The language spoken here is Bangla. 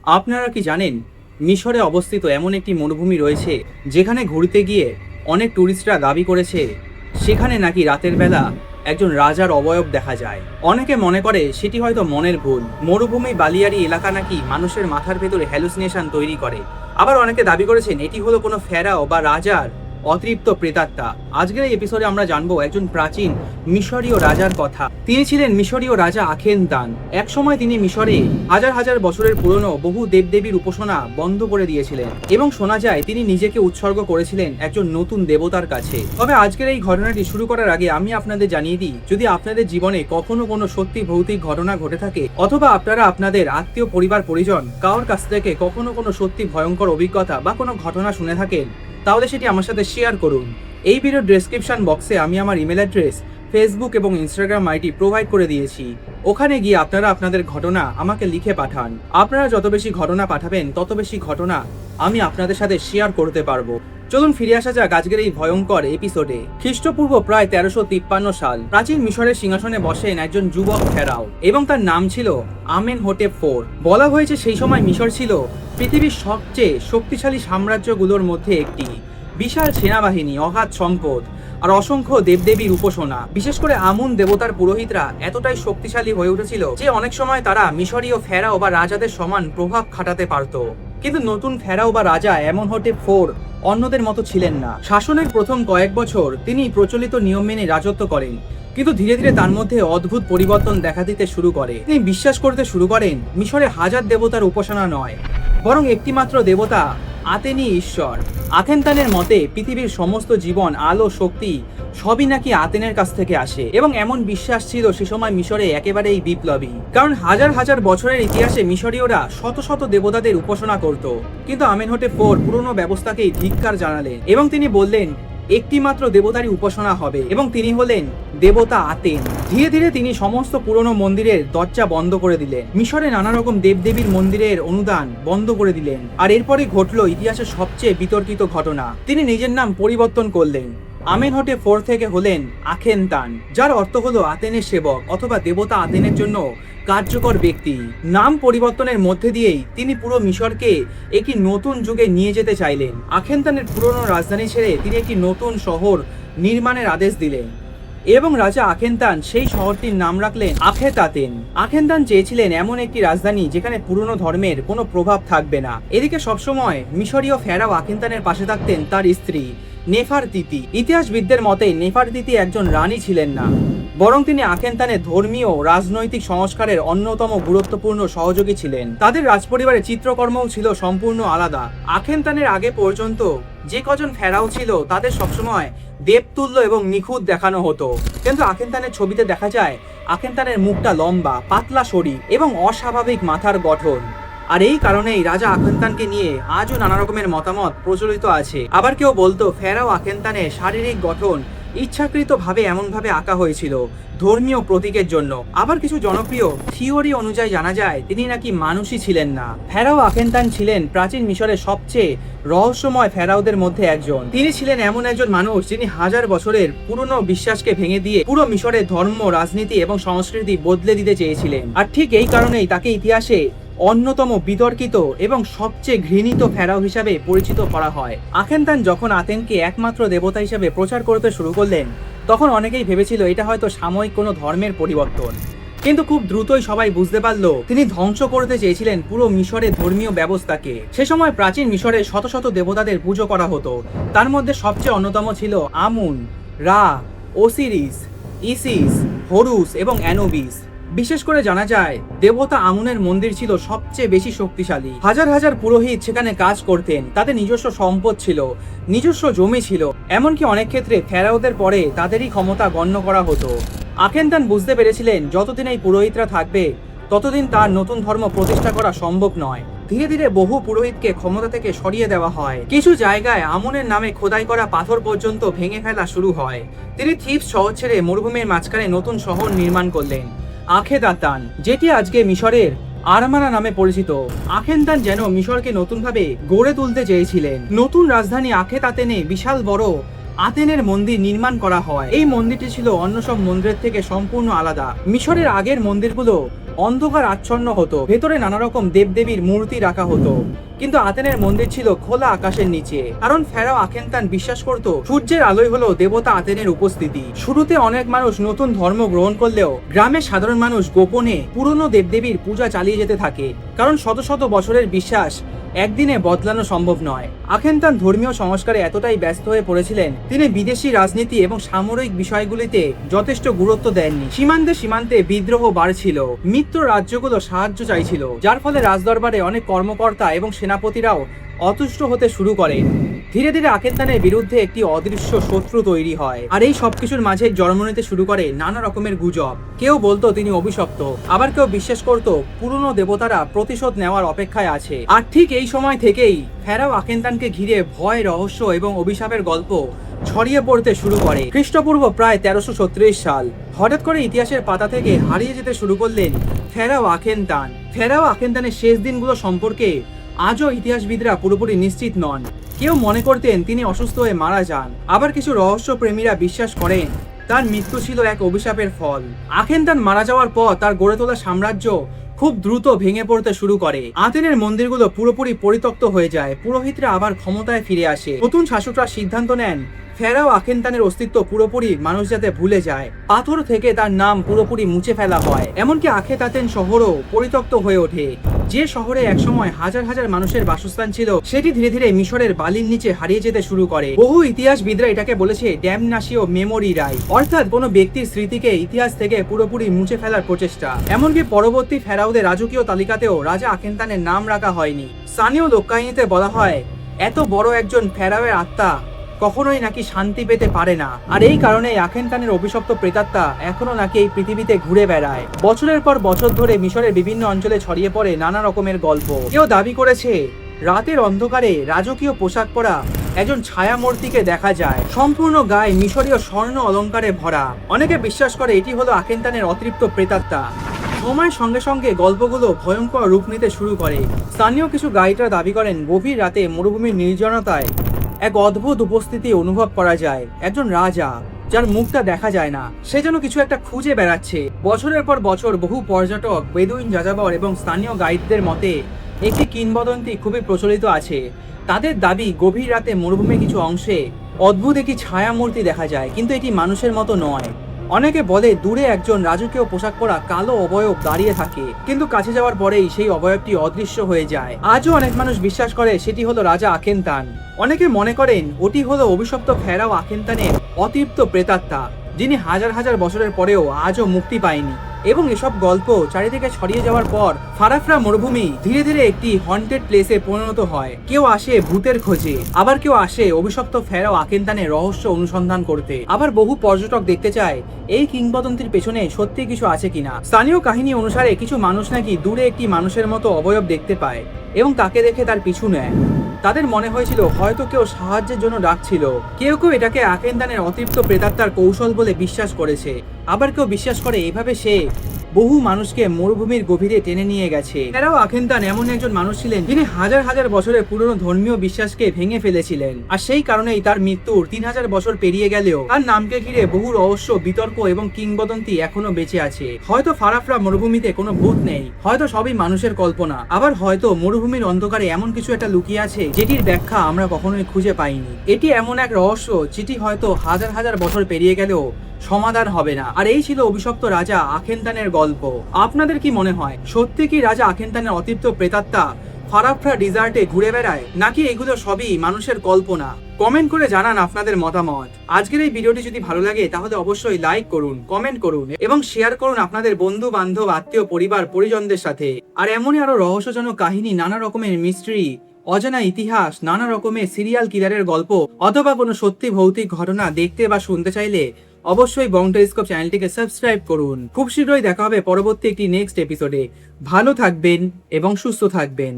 আপনারা কি জানেন মিশরে অবস্থিত এমন একটি মরুভূমি রয়েছে যেখানে ঘুরতে গিয়ে অনেক ট্যুরিস্টরা দাবি করেছে সেখানে নাকি রাতের বেলা একজন রাজার অবয়ব দেখা যায়। অনেকে মনে করে সেটি হয়তো মনের ভুল। মরুভূমি বালিয়াড়ি এলাকা নাকি মানুষের মাথার ভেতরে হ্যালুসিনেশন তৈরি করে। আবার অনেকে দাবি করেছেন এটি হলো কোনো ফেরাও বা রাজার অতৃপ্ত প্রেতাত্মা। আজকের এই এপিসোডে আমরা জানবো একজন প্রাচীন মিশরীয় রাজার কথা। তিনি ছিলেন মিশরীয় রাজা আখেনতান। একসময় তিনি মিশরে হাজার হাজার বছরের পুরনো বহু দেবদেবীর উপাসনা বন্ধ করে দিয়েছিলেন এবং শোনা যায় তিনি নিজেকে উৎসর্গ করেছিলেন একজন নতুন দেবতার কাছে। তবে আজকের এই ঘটনাটি শুরু করার আগে আমি আপনাদের জানিয়ে দিই, যদি আপনাদের জীবনে কখনো কোনো সত্যি ভৌতিক ঘটনা ঘটে থাকে অথবা আপনারা আপনাদের আত্মীয় পরিবার পরিজন কারোর কাছ থেকে কখনো কোনো সত্যি ভয়ঙ্কর অভিজ্ঞতা বা কোনো ঘটনা শুনে থাকেন, তাহলে সেটি আমার সাথে শেয়ার করুন। এই ভিডিওর ডেসক্রিপশন বক্সে আমি আমার ইমেল অ্যাড্রেস, ফেসবুক এবং ইনস্টাগ্রাম আইডি প্রোভাইড করে দিয়েছি। ওখানে গিয়ে আপনারা আপনাদের ঘটনা আমাকে লিখে পাঠান। আপনারা যত বেশি ঘটনা পাঠাবেন তত বেশি ঘটনা আমি আপনাদের সাথে শেয়ার করতে পারবো। চলুন ফিরে আসা যাক আজকের এই ভয়ঙ্কর এপিসোডে। খ্রিস্টপূর্ব প্রায় 1353 সাল প্রাচীন মিশরের সিংহাসনে বসেন একজন যুবক ফেরাও এবং তার নাম ছিল আমেনহোটেপ IV। বলা হয়েছে সেই সময় মিশর ছিল পৃথিবীর সবচেয়ে শক্তিশালী সাম্রাজ্যগুলোর মধ্যে একটি। বিশাল সেনাবাহিনী, অগাধ সম্পদ আর অসংখ্য দেবদেবীর উপাসনা। বিশেষ করে আমুন দেবতার পুরোহিতরা এতটাই শক্তিশালী হয়ে উঠেছিল যে অনেক সময় তারা মিশরীয় ফেরাও বা রাজাদের সমান প্রভাব খাটাতে পারত। কিন্তু নতুন ফেরাও বা রাজা আমেনহোটেপ IV অন্যদের মতো ছিলেন না। শাসনের প্রথম কয়েক বছর তিনি প্রচলিত নিয়ম মেনে রাজত্ব করেন, কিন্তু ধীরে ধীরে তার মধ্যে অদ্ভুত পরিবর্তন দেখা দিতে শুরু করে। তিনি বিশ্বাস করতে শুরু করেন মিশরে হাজার দেবতার উপাসনা নয়, বরং একটিমাত্র দেবতা আতেনি ঈশ্বর। আখেনতানের মতে পৃথিবীর সমস্ত জীবন, আলো, শক্তি সবই নাকি আতেনের কাছ থেকে আসে এবং এমন বিশ্বাস ছিল সে সময় মিশরে একেবারেই বিপ্লবী। কারণ হাজার হাজার বছরের ইতিহাসে মিশরীয়রা শত শত দেবতাদের উপাসনা করত। কিন্তু আমেনহোটেপ IV পুরনো ব্যবস্থাকেই ধিক্কার জানালেন এবং তিনি বললেন একটি মাত্র দেবতারই উপাসনা হবে এবং তিনি হলেন দেবতা আতেন। ধীরে ধীরে তিনি সমস্ত পুরনো মন্দিরের দরজা বন্ধ করে দিলেন, মিশরে নানা রকম দেবদেবীর মন্দিরের অনুদান বন্ধ করে দিলেন। আর এরপরে ঘটলো ইতিহাসের সবচেয়ে বিতর্কিত ঘটনা। তিনি নিজের নাম পরিবর্তন করলেন। আমেনহোটেপ IV থেকে হলেন আখেনতান, যার অর্থ হলো আতেনের সেবক অথবা দেবতা আতেনের জন্য কার্যকর ব্যক্তি। নাম পরিবর্তনের মধ্যে দিয়েই তিনি পুরো মিশরকে একটি নতুন যুগে নিয়ে যেতে চাইলেন। আখেনতানের পুরনো রাজধানী ছেড়ে তিনি একটি নতুন শহর নির্মাণের আদেশ দিলেন এবং রাজা আখেনতান সেই শহরটির নাম রাখলেন আখেতাতেন। আখেনতান চেয়েছিলেন এমন একটি রাজধানী যেখানে পুরনো ধর্মের কোনো প্রভাব থাকবে না। এদিকে সবসময় মিশরীয় ফেরাও আখেনতানের পাশে থাকতেন তার স্ত্রী নেফারতিতি। ইতিহাসবিদদের মতে নেফারতিতি একজন রানী ছিলেন না, বরং তিনি আখেনতানের ধর্মীয় রাজনৈতিক সংস্কারের অন্যতম গুরুত্বপূর্ণ সহযোগী ছিলেন। তাদের রাজপরিবারের চিত্রকর্মও ছিল সম্পূর্ণ আলাদা। আখেনতানের আগে পর্যন্ত যে কজন ফেরাও ছিল তাদের সবসময় দেবতুল্য এবং নিখুঁত দেখানো হতো, কিন্তু আখেনতানের ছবিতে দেখা যায় আখেনতানের মুখটা লম্বা, পাতলা শরীর এবং অস্বাভাবিক মাথার গঠন। আর এই কারণেই রাজা আখেনতানকে নিয়ে আজও নানা রকমের মতামত প্রচলিত আছে। আবার কেউ বলতো ফেরাও আখেনতানের শারীরিক গঠন ইচ্ছাকৃতভাবে এমনভাবে আঁকা হয়েছিল ধর্মীয় প্রতীকের জন্য। আবার কিছু জনপ্রিয় থিওরি অনুযায়ী জানা যায় তিনি নাকি মানুষই ছিলেন না। ফেরাও আখেনতান ছিলেন প্রাচীন মিশরের সবচেয়ে রহস্যময় ফেরাওদের মধ্যে একজন। তিনি ছিলেন এমন একজন মানুষ যিনি হাজার বছরের পুরনো বিশ্বাসকে ভেঙে দিয়ে পুরো মিশরের ধর্ম, রাজনীতি এবং সংস্কৃতি বদলে দিতে চেয়েছিলেন। আর ঠিক এই কারণেই তাকে ইতিহাসে অন্যতম বিতর্কিত এবং সবচেয়ে ঘৃণিত ফেরাও হিসাবে পরিচিত করা হয়। আখেনতান যখন আতেনকে একমাত্র দেবতা হিসাবে প্রচার করতে শুরু করলেন তখন অনেকেই ভেবেছিল এটা হয়তো সাময়িক কোনো ধর্মের পরিবর্তন, কিন্তু খুব দ্রুতই সবাই বুঝতে পারল তিনি ধ্বংস করতে চেয়েছিলেন পুরো মিশরের ধর্মীয় ব্যবস্থাকে। সে সময় প্রাচীন মিশরে শত শত দেবতাদের পুজো করা হতো। তার মধ্যে সবচেয়ে অন্যতম ছিল আমুন, রা, ওসিরিস, ইসিস, হরুস এবং অ্যানুবিস। বিশেষ করে জানা যায় দেবতা আমুনের মন্দির ছিল সবচেয়ে বেশি শক্তিশালী। হাজার হাজার পুরোহিত সেখানে কাজ করতেন, তাদের নিজস্ব সম্পদ ছিল, নিজস্ব জমি ছিল, এমনকি অনেক ক্ষেত্রে ফেরাওদের পরে তাদেরই ক্ষমতা গণ্য করা হতো। আখেনতান বুঝতে পেরেছিলেন যতদিন এই পুরোহিতরা থাকবে ততদিন তার নতুন ধর্ম প্রতিষ্ঠা করা সম্ভব নয়। ধীরে ধীরে বহু পুরোহিতকে ক্ষমতা থেকে সরিয়ে দেওয়া হয়। কিছু জায়গায় আমুনের নামে খোদাই করা পাথর পর্যন্ত ভেঙে ফেলা শুরু হয়। তিনি থিবস শহর ছেড়ে মরুভূমির মাঝখানে নতুন শহর নির্মাণ করলেন আখেতাতান, যেটি আজকে মিশরের আরমানা নামে পরিচিত। আখেনতান যেন মিশরকে নতুনভাবে গড়ে তুলতে চেয়েছিলেন। নতুন রাজধানী আখেতাতেনে বিশাল বড় আতেনের মন্দির নির্মাণ করা হয়। এই মন্দিরটি ছিল অন্য সব মন্দিরের থেকে সম্পূর্ণ আলাদা। মিশরের আগের মন্দিরগুলো অন্ধকার আচ্ছন্ন হতো, ভেতরে নানা রকম দেবদেবীর মূর্তি রাখা হতো। কিন্তু আতেনের মন্দির ছিল খোলা আকাশের নিচে, কারণ ফেরাও আখেনতান বিশ্বাস করত সূর্যের আলোই হলো দেবতা আতেনের উপস্থিতি। শুরুতে অনেক মানুষ নতুন ধর্ম গ্রহণ করলেও গ্রামের সাধারণ মানুষ গোপনে পুরনো দেবদেবীর পূজা চালিয়ে যেতে থাকে, কারণ শত শত বছরের বিশ্বাস একদিনে বদলানো সম্ভব নয়। আখেনতান ধর্মীয় সংস্কারে এতটাই ব্যস্ত হয়ে পড়েছিলেন, তিনি বিদেশি রাজনীতি এবং সামরিক বিষয়গুলিতে যথেষ্ট গুরুত্ব দেননি। সীমান্তে সীমান্তে বিদ্রোহ বাড়ছিল, মিত্র রাজ্যগুলো সাহায্য চাইছিল, যার ফলে রাজদরবারে অনেক কর্মকর্তা এবং সেনাপতিরাও অতুষ্ট হতে শুরু করেন। ধীরে ধীরে আখেনতানের বিরুদ্ধে একটি অদৃশ্য শত্রু তৈরি হয়, আর এই সবকিছুর মাঝে জন্ম নিতে শুরু করে নানা রকমের গুজব। কেউ বলতো তিনি অভিশপ্ত, আবার কেউ বিশ্বাস করত পুরনো দেবতারা প্রতিশোধ নেওয়ার অপেক্ষায় আছে। আর ঠিক এই সময় থেকেই ফেরাও আখেনতানকে ঘিরে ভয়, রহস্য এবং অভিশাপের গল্প ছড়িয়ে পড়তে শুরু করে। খ্রিস্টপূর্ব প্রায় 1336 সাল হঠাৎ করে ইতিহাসের পাতা থেকে হারিয়ে যেতে শুরু করলেন ফেরাও আখেনতান। ফেরাও আখেনতানের শেষ দিনগুলো সম্পর্কে আজও ইতিহাসবিদরা পুরোপুরি নিশ্চিত নন। কেউ মনে করতেন তিনি অসুস্থ হয়ে মারা যান, আবার কিছু রহস্য প্রেমীরা বিশ্বাস করেন তার মৃত্যু ছিল এক অভিশাপের ফল। আখেনতান মারা যাওয়ার পর তার গড়ে তোলা সাম্রাজ্য খুব দ্রুত ভেঙে পড়তে শুরু করে। আতেনের মন্দিরগুলো পুরোপুরি পরিত্যক্ত হয়ে যায়, পুরোহিতরা আবার ক্ষমতায় ফিরে আসে। নতুন শাসকরা সিদ্ধান্ত নেন ফেরাও আখেনতানের অস্তিত্ব পুরোপুরি মানুষ যাতে ভুলে যায়। পাথর থেকে তার নাম পুরোপুরি মুছে ফেলা হয়, এমনকি আখেতাতেন শহরও পরিত্যক্ত হয়ে ওঠে। যে শহরে একসময় হাজার হাজার মানুষের বাসস্থান ছিল, সেটি ধীরে ধীরে মিশরের বালির নিচে হারিয়ে যেতে শুরু করে। বহু ইতিহাসবিদরা এটাকে বলেছে ড্যামনাসিও মেমোরি রাই, অর্থাৎ কোনো ব্যক্তির স্মৃতিকে ইতিহাস থেকে পুরোপুরি মুছে ফেলার প্রচেষ্টা। এমনকি পরবর্তী ফেরাওদের রাজকীয় তালিকাতেও রাজা আখেনতানের নাম রাখা হয়নি। স্থানীয় লোককাহিনীতে বলা হয় এত বড় একজন ফেরাওয়ের আত্মা কখনোই নাকি শান্তি পেতে পারে না, আর এই কারণে আখেনতানের অভিশপ্ত প্রেতাত্মা এখনো নাকি এই পৃথিবীতে ঘুরে বেড়ায়। বছরের পর বছর ধরে মিশরের বিভিন্ন অঞ্চলে ছড়িয়ে পড়ে নানা রকমের গল্প। কেউ দাবি করেছে রাতের অন্ধকারে রাজকীয় পোশাক পরা একজন ছায়ামূর্তিকে দেখা যায়, সম্পূর্ণ গায়ে মিশরীয় স্বর্ণ অলঙ্কারে ভরা। অনেকে বিশ্বাস করে এটি হলো আখেনতানের অতৃপ্ত প্রেতাত্মা। সময়ের সঙ্গে সঙ্গে গল্পগুলো ভয়ঙ্কর রূপ নিতে শুরু করে। স্থানীয় কিছু গাইডরা দাবি করেন গভীর রাতে মরুভূমির নির্জনতায় এক অদ্ভুত উপস্থিতি অনুভব করা যায়, একজন রাজা যার মুখটা দেখা যায় না, সে যেন কিছু একটা খুঁজে বেড়াচ্ছে। বছরের পর বছর বহু পর্যটক, বেদুইন যাযাবর এবং স্থানীয় গাইডদের মতে একটি কিংবদন্তি খুবই প্রচলিত আছে। তাদের দাবি গভীর রাতে মরুভূমির কিছু অংশে অদ্ভুত একটি ছায়ামূর্তি দেখা যায়, কিন্তু এটি মানুষের মতো নয়। অনেকে বলে দূরে একজন রাজকীয় পোশাক পরা কালো অবয়ব দাঁড়িয়ে থাকে, কিন্তু কাছে যাওয়ার পরেই সেই অবয়বটি অদৃশ্য হয়ে যায়। আজও অনেক মানুষ বিশ্বাস করে সেটি হলো রাজা আখেনতান। অনেকে মনে করেন ওটি হলো অভিশপ্ত ফেরাও আখেনতানের অতৃপ্ত প্রেতাত্মা, যিনি হাজার হাজার বছরের পরেও আজও মুক্তি পায়নি। এবং এসব গল্প চারিদিকে ছড়িয়ে যাওয়ার পর ফারাফরা মরুভূমি ধীরে ধীরে একটি হন্টেড প্লেসে পরিণত হয়। কেউ আসে ভূতের খোঁজে, আবার কেউ আসে অভিশপ্ত ফেরাও আখেনতানের রহস্য অনুসন্ধান করতে। আবার বহু পর্যটক দেখতে চায় এই কিংবদন্তির পেছনে সত্যি কিছু আছে কিনা। স্থানীয় কাহিনী অনুসারে কিছু মানুষ নাকি দূরে একটি মানুষের মতো অবয়ব দেখতে পায় এবং তাকে দেখে তার পিছু নেয়। তাদের মনে হয়েছিল হয়তো কেউ সাহায্যের জন্য ডাকছিল। কেউ কেউ এটাকে আখেনতানের অতৃপ্ত প্রেতাত্মার কৌশল বলে বিশ্বাস করেছে, আবার কেউ বিশ্বাস করে এভাবে সে বহু মানুষকে মরুভূমির গভীরে টেনে নিয়ে গেছে। ফেরাও আখেনতান এমন একজন মানুষ ছিলেন যিনি হাজার হাজার বছরের পুরনো ধর্মীয় বিশ্বাসকে ভেঙে ফেলেছিলেন, আর সেই কারণেই তার মৃত্যুর 3000 বছর পেরিয়ে গেলেও তার নামকে ঘিরে বহু রহস্য, বিতর্ক এবং কিংবদন্তি এখনো বেঁচে আছে। হয়তো ফারাফরা মরুভূমিতে কোনো ভূত নেই, হয়তো সবই মানুষের কল্পনা, আবার হয়তো মরুভূমির অন্ধকারে এমন কিছু একটা লুকিয়ে আছে যেটির ব্যাখ্যা আমরা কখনোই খুঁজে পাইনি। এটি এমন এক রহস্য যেটি হয়তো হাজার হাজার বছর পেরিয়ে গেলেও সমাধান হবে না। আর এই ছিল অভিশপ্ত রাজা আখেনতানের গল্প। আপনাদের কি মনে হয় সত্যি কি রাজা আখেনতানের অতৃপ্ত প্রেতাত্মা ফারাফরা ডিজার্টে ঘুরে বেড়ায়, নাকি এগুলো সবই মানুষের কল্পনা? কমেন্ট করে জানান আপনাদের মতামত। আজকের এই ভিডিওটি যদি ভালো লাগে তাহলে অবশ্যই লাইক করুন, কমেন্ট করুন এবং শেয়ার করুন আপনাদের বন্ধু বান্ধব, আত্মীয়, পরিবার, পরিজনদের সাথে। আর এমনই আরো রহস্যজনক কাহিনী, নানা রকমের মিস্ট্রি, অজানা ইতিহাস, নানা রকমের সিরিয়াল কিলারের গল্প অথবা কোনো সত্যি ভৌতিক ঘটনা দেখতে বা শুনতে চাইলে অবশ্যই বং টেলিস্কোপ চ্যানেলটিকে সাবস্ক্রাইব করুন। খুব শীঘ্রই দেখা হবে পরবর্তী একটি নেক্সট এপিসোডে। ভালো থাকবেন এবং সুস্থ থাকবেন।